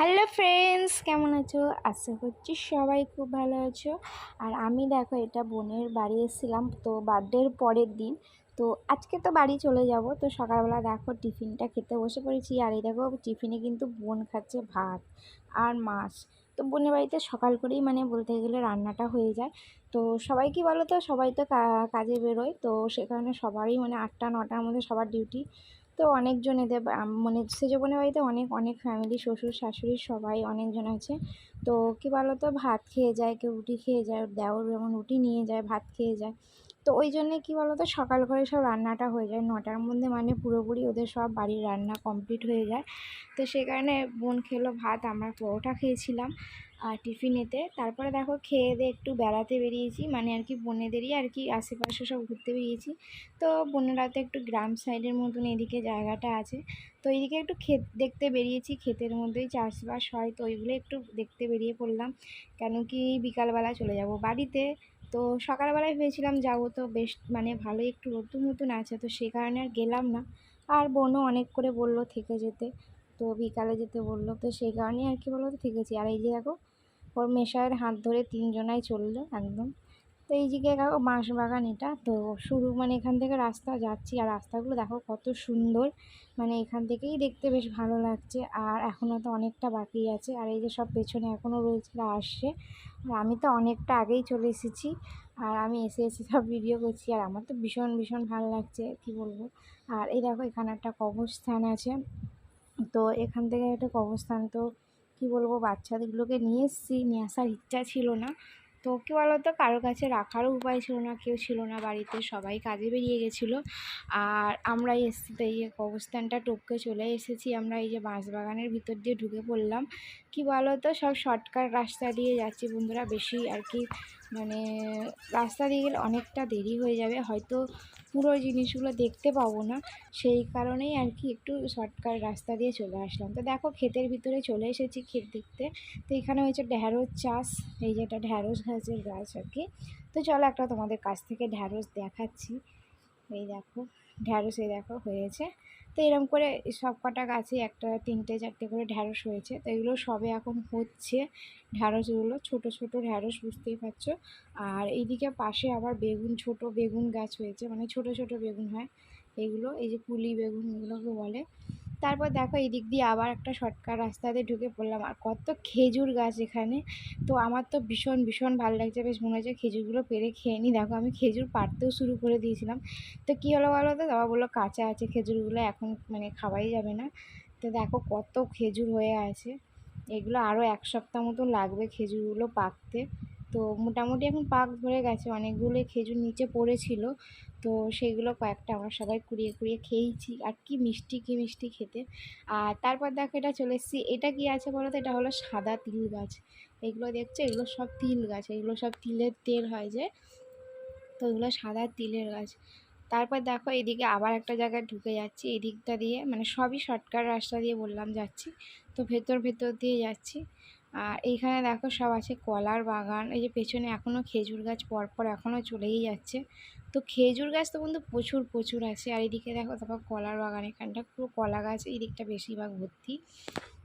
Hello friends, কেমন আছো? আশা করছি সবাই খুব ভালো আছো। আর আমি দেখো এটা বোনের বাড়ি এসেছিলাম, তো বার্থডের পরের দিন। তো আজকে তো বাড়ি চলে যাব। তো সকালবেলা দেখো টিফিনটা খেতে বসে পড়েছি। আর এই দেখো টিফিনে কিন্তু বোন খাচ্ছে ভাত আর মাছ। তো বোনের বাড়িতে সকাল করেই বলতে গেলে রান্নাটা হয়ে যায়। তো সবাই কি বলো তো, সবাই তো কাজে বেরোয়, তো সে কারণে সবারই 8টা-9টার মধ্যে সবার ডিউটি। তো অনেকজন এদের সেজ বোনের বাড়িতে অনেক অনেক ফ্যামিলি, শ্বশুর শাশুড়ি সবাই অনেকজন আছে। তো কী বলো তো, ভাত খেয়ে যায়, কেউ রুটি খেয়ে যায়, দেওর যেমন রুটি নিয়ে যায়, ভাত খেয়ে যায়। তো ওই জন্যে কী বলো তো, সকাল করে সব রান্নাটা হয়ে যায় 9টার মধ্যে, পুরোপুরি ওদের সব বাড়ির রান্না কমপ্লিট হয়ে যায়। তো সে কারণে বোন খেলো ভাত, আমরা পরোটা খেয়েছিলাম আর টিফিনেতে। তারপরে দেখো খেয়ে দিয়ে একটু বেড়াতে বেরিয়েছি, আর কি বোনেদেরই আর কি আশেপাশে সব ঘুরতে বেরিয়েছি। তো বোনেরা তো একটু গ্রাম সাইডের মতন এদিকে জায়গাটা আছে, তো এইদিকে একটু ক্ষেত দেখতে বেরিয়েছি। ক্ষেতের মধ্যেই চাষবাস হয়, তো ওইগুলো একটু দেখতে বেরিয়ে পড়লাম। কেন কি বিকালবেলা চলে যাব বাড়িতে। তো সকালবেলায় ভেবেছিলাম যাবো, তো বেশ ভালোই একটু নতুন নতুন আছে, তো সেই কারণে আর গেলাম না। আর বোনও অনেক করে বললো থেকে যেতে, তো বিকালে যেতে বললো, তো সেই কারণেই আর কি বলো তো থেকেছি। আর এই যে দেখো ওর মেশায়ের হাত ধরে তিনজনাই চললো একদম। তো এই দিকে দেখো বাঁশবাগান, এটা তো শুরু এখান থেকে রাস্তা যাচ্ছি, আর রাস্তাগুলো দেখো কত সুন্দর, এখান থেকেই দেখতে বেশ ভালো লাগছে। আর এখনও তো অনেকটা বাকি আছে, আর এই যে সব পেছনে এখনও রয়েছে, আসছে। আর আমি তো অনেকটা আগেই চলে এসেছি, আর আমি এসে এসে সব ভিডিও করছি, আর আমার তো ভীষণ ভীষণ ভালো লাগছে, কি বলবো। আর এই দেখো এখানে একটা কবরস্থান আছে, তো এখান থেকে একটা কবরস্থান, তো কি বলবো, বাচ্চাদেরগুলোকে নিয়ে এসেছি, নিয়ে আসার ইচ্ছা ছিল না। তো কী বলো তো, কারোর কাছে রাখারও উপায় ছিল না, কেউ ছিল না বাড়িতে, সবাই কাজে বেরিয়ে গেছিলো। আর আমরাই এসেছি, তো এই যে কবরস্থানটা টপকে চলে এসেছি আমরা, এই যে বাঁশবাগানের ভিতর দিয়ে ঢুকে পড়লাম। কি বলো তো, সব শর্টকাট রাস্তা দিয়ে যাচ্ছি বন্ধুরা, বেশি আর কি রাস্তা দিয়ে গেলে অনেকটা দেরি হয়ে যাবে, হয়তো পুরো জিনিসগুলো দেখতে পাবো না। সেই কারণেই আর কি একটু শর্টকাট রাস্তা দিয়ে চলে আসলাম। তো দেখো ক্ষেতের ভিতরে চলে এসেছি ক্ষেত দেখতে। তো এখানে হয়েছে ঢ্যাঁড়স চাষ, এই যে এটা ঢ্যাঁড়স গাছের গাছ আর কি। তো চলো একটা তোমাদের কাছ থেকে ঢ্যাঁড়স দেখাচ্ছি। এই দেখো ঢ্যাঁড়স, এই দেখো হয়েছে। তো এরকম করে সব কটা গাছে একটা 3টে-4টে করে ঢ্যাঁড়স হয়েছে। তো এগুলো সবে এখন হচ্ছে ঢ্যাঁড়সগুলো, ছোট ছোট ঢ্যাঁড়স, বুঝতেই পারছো। আর এইদিকে পাশে আবার বেগুন, ছোট বেগুন গাছ হয়েছে, ছোট ছোট বেগুন হয় এগুলো, এই যে পুলি বেগুন এগুলোকে বলে। তারপর দেখো এই দিক দিয়ে আবার একটা শর্টকাট রাস্তাতে ঢুকে পড়লাম, আর কত খেজুর গাছ এখানে। তো আমার তো ভীষণ ভীষণ ভালো লাগছে, বেশ মনে হচ্ছে খেজুরগুলো পেড়ে খেয়ে নিই। দেখো আমি খেজুর পাড়তেও শুরু করে দিয়েছিলাম। তো কী হলো বলো তো, বাবা বললো কাঁচা আছে খেজুরগুলো, এখন খাওয়াই যাবে না। তো দেখো কত খেজুর হয়ে আছে, এগুলো আরও 1 সপ্তাহ মতো লাগবে খেজুরগুলো পাকতে। তো মোটামুটি এখন পাক ধরে গেছে, অনেকগুলোই খেজুর নিচে পড়েছিল, তো সেগুলো কয়েকটা আমরা সবাই কুড়িয়ে কুড়িয়ে খেয়েছি। আর কি মিষ্টি, কি মিষ্টি খেতে। আর তারপর দেখো এটা চলে এসেছি, এটা কি আছে বলো তো, এটা হলো সাদা তিল গাছ। এগুলো দেখছো, এগুলো সব তিল গাছ, এগুলো সব তিলের তেল হয় যে, তো এগুলো সাদা তিলের গাছ। তারপর দেখো এদিকে আবার একটা জায়গায় ঢুকে যাচ্ছি, এই দিকটা দিয়ে সবই শর্টকাট রাস্তা দিয়ে বললাম যাচ্ছি, তো ভেতর ভেতর দিয়ে যাচ্ছি। আর এইখানে দেখো সব আছে কলার বাগান, এই যে পেছনে এখনও খেজুর গাছ পরপর এখনও চলেই যাচ্ছে। তো খেজুর গাছ তো কিন্তু প্রচুর প্রচুর আছে। আর এদিকে দেখো তারপর কলার বাগান, এখানটা পুরো কলা গাছ, এই দিকটা বেশিরভাগ ভর্তি।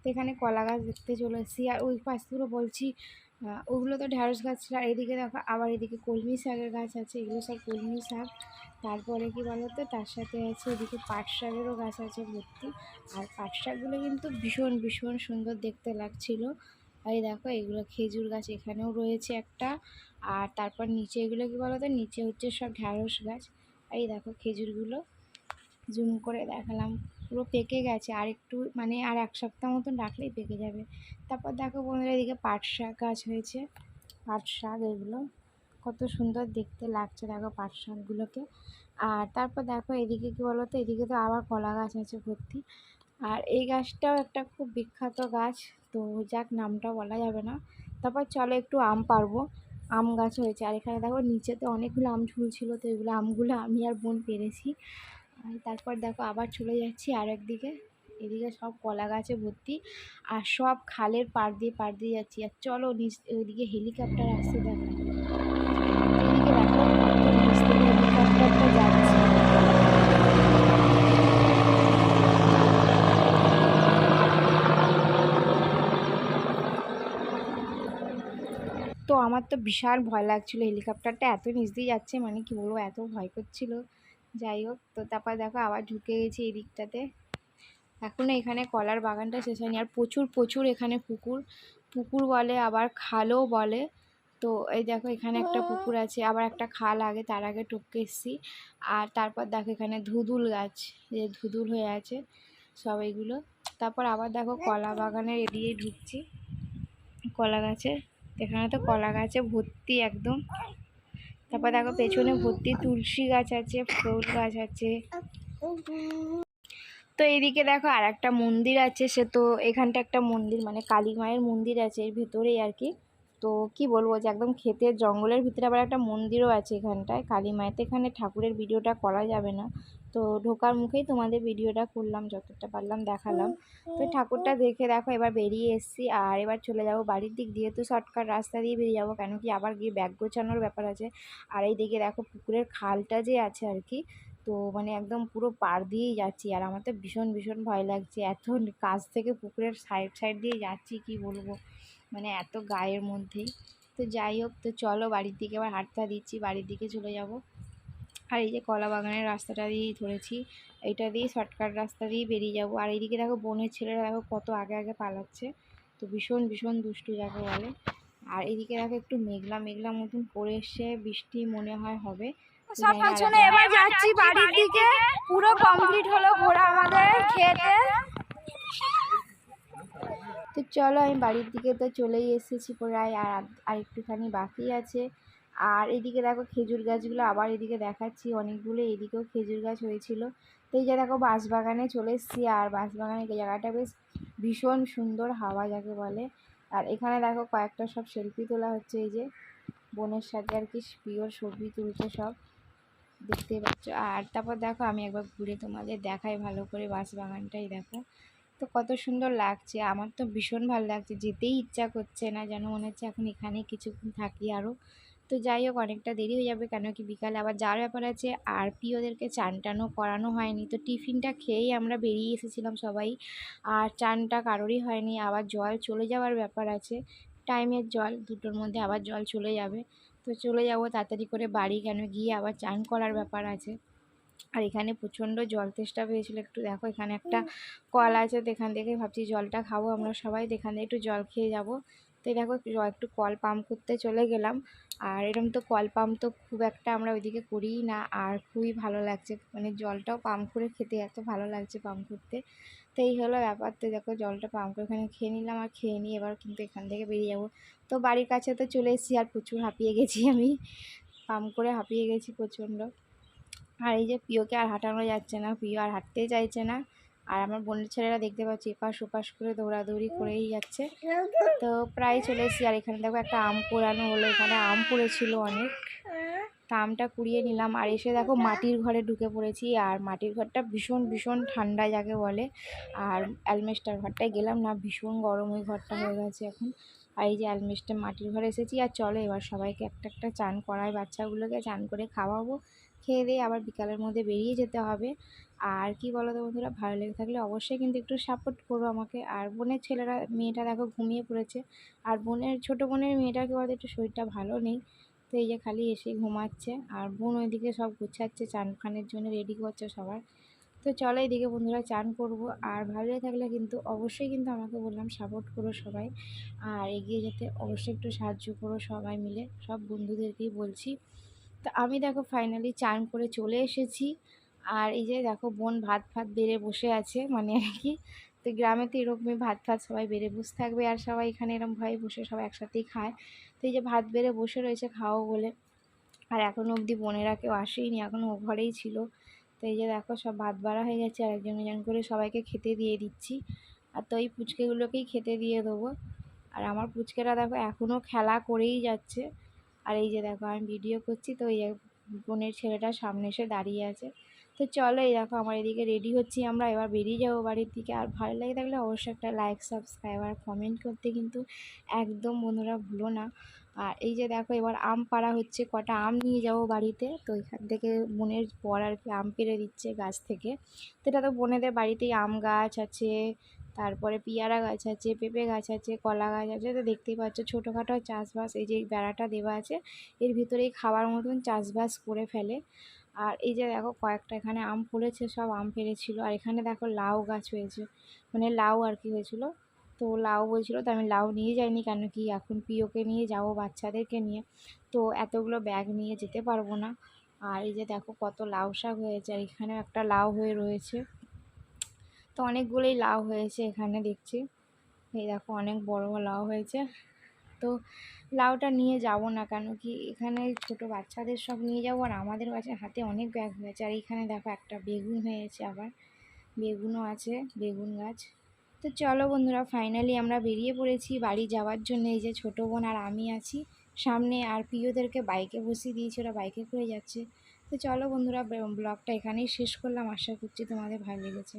তো এখানে কলা গাছ দেখতে চলে এসেছি। আর ওই পাশগুলো বলছি ওগুলো তো ঢ্যাঁড়স গাছ ছিল। আর এদিকে দেখো আবার এদিকে কলমি শাকের গাছ আছে, এগুলো সব কলমি শাক। তারপরে কি বলতো, তার সাথে আছে এদিকে পাট শাকেরও গাছ আছে ভর্তি। আর পাট শাকগুলো কিন্তু ভীষণ ভীষণ সুন্দর দেখতে লাগছিলো। এই দেখো এগুলো খেজুর গাছ এখানেও রয়েছে একটা। আর তারপর নিচে এগুলো কি বলতো, নিচে হচ্ছে সব ঢ্যাঁড়স গাছ। এই দেখো খেজুরগুলো জুম করে দেখালাম, পুরো পেকে গেছে, আর একটু আর 1 সপ্তাহ মতন রাখলেই পেকে যাবে। তারপর দেখো বন্ধুরা এদিকে পাট শাক গাছ হয়েছে, পাট শাক এগুলো কত সুন্দর দেখতে লাগছে, দেখো পাট শাকগুলোকে। আর তারপর দেখো এদিকে কি বলতো, এদিকে তো আবার কলা গাছ আছে ভর্তি। আর এই গাছটাও একটা খুব বিখ্যাত গাছ, তো যাক নামটা বলা যাবে না। তারপর চলো একটু আম পারবো, আম গাছ হয়েছে। আর এখানে দেখো নিচেতে অনেকগুলো আম ঝুলছিল, তো এগুলো আমগুলো আমি আর বোন পেরেছি। আর তারপর দেখো আবার চলে যাচ্ছি আর একদিকে, এদিকে সব কলা গাছে ভর্তি, আর সব খালের পাড় দিয়ে যাচ্ছি। আর চলো ওইদিকে হেলিকপ্টার আসছে দেখো, এদিকে দেখো কত নিচ থেকে হেলিকপ্টারটা যাচ্ছে। তো আমার তো বিশাল ভয় লাগছিলো, হেলিকপ্টারটা এত নিচ দিয়ে যাচ্ছে মানে কি বলবো, এত ভয় করছিল। যাই হোক, তো তারপর দেখো আবার ঢুকে গেছি এই দিকটাতে। এখনও এখানে কলার বাগানটা শেষ হয়নি, আর প্রচুর প্রচুর এখানে পুকুর পুকুর বলে, আবার খালও বলে। তো এই দেখো এখানে একটা পুকুর আছে, আবার একটা খাল আগে, তার আগে টপকে এসেছি। আর তারপর দেখো এখানে ধুদুল গাছ, যে ধুদুল হয়ে আছে সব এইগুলো। তারপর আবার দেখো কলা বাগানের এদিকেই ঢুকছি, কলা গাছে, এখানে তো কলা গাছে ভর্তি একদম। তারপর দেখো পেছনে ভর্তি তুলসী গাছ আছে, ফুল গাছ আছে। তো এইদিকে দেখো আর একটা মন্দির আছে, সে তো এখানটা একটা মন্দির মানে কালী মায়ের মন্দির আছে এর ভেতরেই আর কি। তো কি বলবো যে একদম ক্ষেতের জঙ্গলের ভিতরে আবার একটা মন্দিরও আছে এখানটায় কালী মায়ের। তো এখানে ঠাকুরের ভিডিওটা করা যাবে না, তো ঢোকার মুখেই তোমাদের ভিডিওটা করলাম, যতটা পারলাম দেখালাম। তো ঠাকুরটা দেখে দেখো এবার বেরিয়ে এসেছি, আর এবার চলে যাব বাড়ির দিক দিয়ে। তো শর্টকাট রাস্তা দিয়ে বেরিয়ে যাবো, কেন কি আবার গিয়ে ব্যাগ গোছানোর ব্যাপার আছে। আর এই দিকে দেখো পুকুরের খালটা যে আছে আর কি, তো মানে একদম পুরো পাড় দিয়েই যাচ্ছি। আর আমার তো ভীষণ ভীষণ ভয় লাগছে, এত কাছ থেকে পুকুরের সাইড সাইড দিয়ে যাচ্ছি কি বলবো, মানে এত গায়ের মধ্যেই। তো যাই হোক, তো চলো বাড়ির দিকে আবার হাঁটতে দিচ্ছি, বাড়ির দিকে চলে যাব। আর এই যে কলা বাগানের রাস্তাটা দিয়েই ধরেছি, এইটা দিয়ে শর্টকাট রাস্তা দিয়ে বেরিয়ে যাব। আর এইদিকে দেখো বোনের ছেলেরা দেখো কত আগে আগে পালাচ্ছে, তো ভীষণ ভীষণ দুষ্টু যাকে বলে। আর এদিকে দেখো একটু মেঘলা মেঘলা মতন করে এসছে, বৃষ্টি মনে হয় হবে। সব ফাংশনে এবার যাচ্ছি বাড়ির দিকে, পুরো কমপ্লিট হলো ঘোরা আমাদের খেতে। তো চলো আমি বাড়ির দিকে তো চলেই এসেছি প্রায়, আর একটুখানি বাকি আছে। আর এদিকে দেখো খেজুর গাছগুলো আবার এদিকে দেখাচ্ছি, অনেকগুলো এদিকেও খেজুর গাছ হয়েছিল। তো এই যে দেখো বাঁশবাগানে চলে এসেছি, আর বাঁশবাগানের জায়গাটা বেশ ভীষণ সুন্দর, হাওয়া যাকে বলে। আর এখানে দেখো কয়েকটা সব সেলফি তোলা হচ্ছে, এই যে বোনের সাথে আর কি প্রিয় ছবি তুলছে সব, দেখতেই পাচ্ছ। আর তারপর দেখো আমি একবার ঘুরে তোমাদের দেখাই ভালো করে বাঁশবাগানটাই দেখো, তো কত সুন্দর লাগছে। আমার তো ভীষণ ভালো লাগছে, যেতেই ইচ্ছা করছে না, যেন মনে হচ্ছে এখন এখানে কিছুক্ষণ থাকি আরও। তো যাই হোক, অনেকটা দেরি হয়ে যাবে, কেন কি বিকালে আবার যাওয়ার ব্যাপার আছে। আর প্রিয়দেরকে চান টানও করানো হয়নি, তো টিফিনটা খেয়েই আমরা বেরিয়ে এসেছিলাম সবাই, আর চানটা কারোরই হয়নি। আবার জল চলে যাওয়ার ব্যাপার আছে, টাইমের জল 2টোর মধ্যে আবার জল চলে যাবে। তো চলে যাব তাড়াতাড়ি করে বাড়ি, কেন গিয়ে আবার চান করার ব্যাপার আছে। আর এখানে প্রচণ্ড জল তেষ্টা পেয়েছিলো একটু, দেখো এখানে একটা কল আছে, তো এখান থেকে ভাবছি জলটা খাবো আমরা সবাই, তো এখান থেকে একটু জল খেয়ে যাব। তো দেখো একটু কল পাম্প করতে চলে গেলাম। আর এরকম তো কল পাম্প তো খুব একটা আমরা ওইদিকে করিই না, আর খুবই ভালো লাগছে, মানে জলটাও পাম্প করে খেতে এত ভালো লাগছে পাম্প করতে। তো এই হলো ব্যাপার। তো দেখো জলটা পাম্প করে এখানে খেয়ে নিলাম, আর খেয়ে নিয়ে এবার কিন্তু এখান থেকে বেরিয়ে যাব। তো বাড়ির কাছে তো চলে এসেছি, আর প্রচুর হাঁপিয়ে গেছি আমি, পাম্প করে হাঁপিয়ে গেছি প্রচণ্ড। আর এই যে প্রিয়কে আর হাঁটানো যাচ্ছে না, প্রিয় আর হাঁটতেই চাইছে না। আর আমার বোনের ছেলেরা দেখতে পাচ্ছি এপাশ ওপাশ করে দৌড়াদৌড়ি করেই যাচ্ছে। তো প্রায় চলে এসেছি। আর এখানে দেখো একটা আম পোড়ানো হলো, এখানে আম পড়েছিল অনেক, তা আমটা কুড়িয়ে নিলাম। আর এসে দেখো মাটির ঘরে ঢুকে পড়েছি, আর মাটির ঘরটা ভীষণ ভীষণ ঠান্ডা যাকে বলে। আর অ্যালবেস্টার ঘরটায় গেলাম না, ভীষণ গরম ওই ঘরটা হয়ে গেছে এখন। আর এই যে অ্যালবেস্টার মাটির ঘরে এসেছি। আর চলো এবার সবাইকে একটা একটা চান করাই, বাচ্চাগুলোকে চান করে খাওয়াবো, খেয়ে দিয়ে আবার বিকালের মধ্যে বেরিয়ে যেতে হবে। আর কি বলো তো বন্ধুরা, ভালো লেগে থাকলে অবশ্যই কিন্তু একটু সাপোর্ট করো আমাকে। আর বোনের ছেলেরা, মেয়েটা দেখো ঘুমিয়ে পড়েছে, আর ছোটো বোনের মেয়েটার কি বলতো একটু শরীরটা ভালো নেই, তো এই যে খালি এসে ঘুমাচ্ছে। আর বোন ওইদিকে সব গুছাচ্ছে, চান খানের জন্য রেডি করছে সবার। তো চলো এইদিকে বন্ধুরা চান করব। আর ভালো লেগে থাকলে কিন্তু অবশ্যই কিন্তু আমাকে বললাম সাপোর্ট করো সবাই, আর এগিয়ে যেতে অবশ্যই একটু সাহায্য করো সবাই মিলে, সব বন্ধুদেরকেই বলছি। তো আমি দেখো ফাইনালি চান করে চলে এসেছি। আর এই যে দেখো বোন ভাত বেড়ে বসে আছে, মানে আর কি, তো গ্রামে তো এরকমই ভাত সবাই বেড়ে বসে থাকবে, আর সবাই এখানে এরকমভাবে বসে সবাই একসাথেই খায়। তো এই যে ভাত বেড়ে বসে রয়েছে খাও বলে। আর এখনও অবধি বোনেরা কেউ আসেইনি, এখনও ও ঘরেই ছিল। তো এই যে দেখো সব ভাত বাড়া হয়ে গেছে, আর একজন একজন করে সবাইকে খেতে দিয়ে দিচ্ছি। আর তো এই পুচকেগুলোকেই খেতে দিয়ে দেবো। আর আমার পুচকেরা দেখো এখনও খেলা করেই যাচ্ছে। আর এই যে দেখো আমি ভিডিও করছি, তো এই বোনের ছেলেটা সামনে এসে দাঁড়িয়ে আছে। তো চলো এই দেখো আমার এদিকে রেডি হচ্ছি, আমরা এবার বেরিয়ে যাবো বাড়ির দিকে। আর ভালো লাগে থাকলে অবশ্যই একটা লাইক, সাবস্ক্রাইব আর কমেন্ট করতে কিন্তু একদম বন্ধুরা ভুলো না। আর এই যে দেখো এবার আম পাড়া হচ্ছে, কটা আম নিয়ে যাবো বাড়িতে। তো এখান থেকে বোনের পর আর কি আম পেড়ে দিচ্ছে গাছ থেকে। তো এটা তো বোনেদের বাড়িতেই আম গাছ আছে, তারপরে পেয়ারা গাছ আছে, পেঁপে গাছ আছে, কলা গাছ আছে। তো দেখতেই পাচ্ছ ছোটোখাটো চাষবাস, এই যে বেড়াটা দেওয়া আছে এর ভিতরেই খাবার মতন চাষবাস করে ফেলে। আর এই যে দেখো কয়েকটা এখানে আম ফলেছে, সব আম পেড়েছিল। আর এখানে দেখো লাউ গাছ হয়েছে, মানে লাউ আর কি হয়েছিল। তো লাউ বলছিল, তো আমি লাউ নিয়ে যাইনি, কেন কি এখন প্রিয়কে নিয়ে যাবো বাচ্চাদেরকে নিয়ে, তো এতগুলো ব্যাগ নিয়ে যেতে পারবো না। আর এই যে দেখো কত লাউ শাক হয়েছে, আর এখানেও একটা লাউ হয়ে রয়েছে। তো অনেকগুলোই লাউ হয়েছে এখানে দেখছি, এই দেখো অনেক বড় লাউ হয়েছে। তো লাউটা নিয়ে যাব না, কেন কি এখানে ছোট বাচ্চাদের সব নিয়ে যাবো, আর আমাদের কাছে হাতে অনেক ব্যাগ হয়েছে। আর এখানে দেখো একটা বেগুন হয়েছে, আবার বেগুনও আছে, বেগুন গাছ। তো চলো বন্ধুরা, ফাইনালি আমরা বেরিয়ে পড়েছি বাড়ি যাওয়ার জন্য। এই যে ছোটো বোন আর আমি আছি সামনে, আর প্রিয়দেরকে বাইকে বসিয়ে দিয়েছি, ওরা বাইকে করে যাচ্ছে। তো চলো বন্ধুরা, ব্লগটা এখানেই শেষ করলাম। আশা করছি তোমাদের ভালো লেগেছে।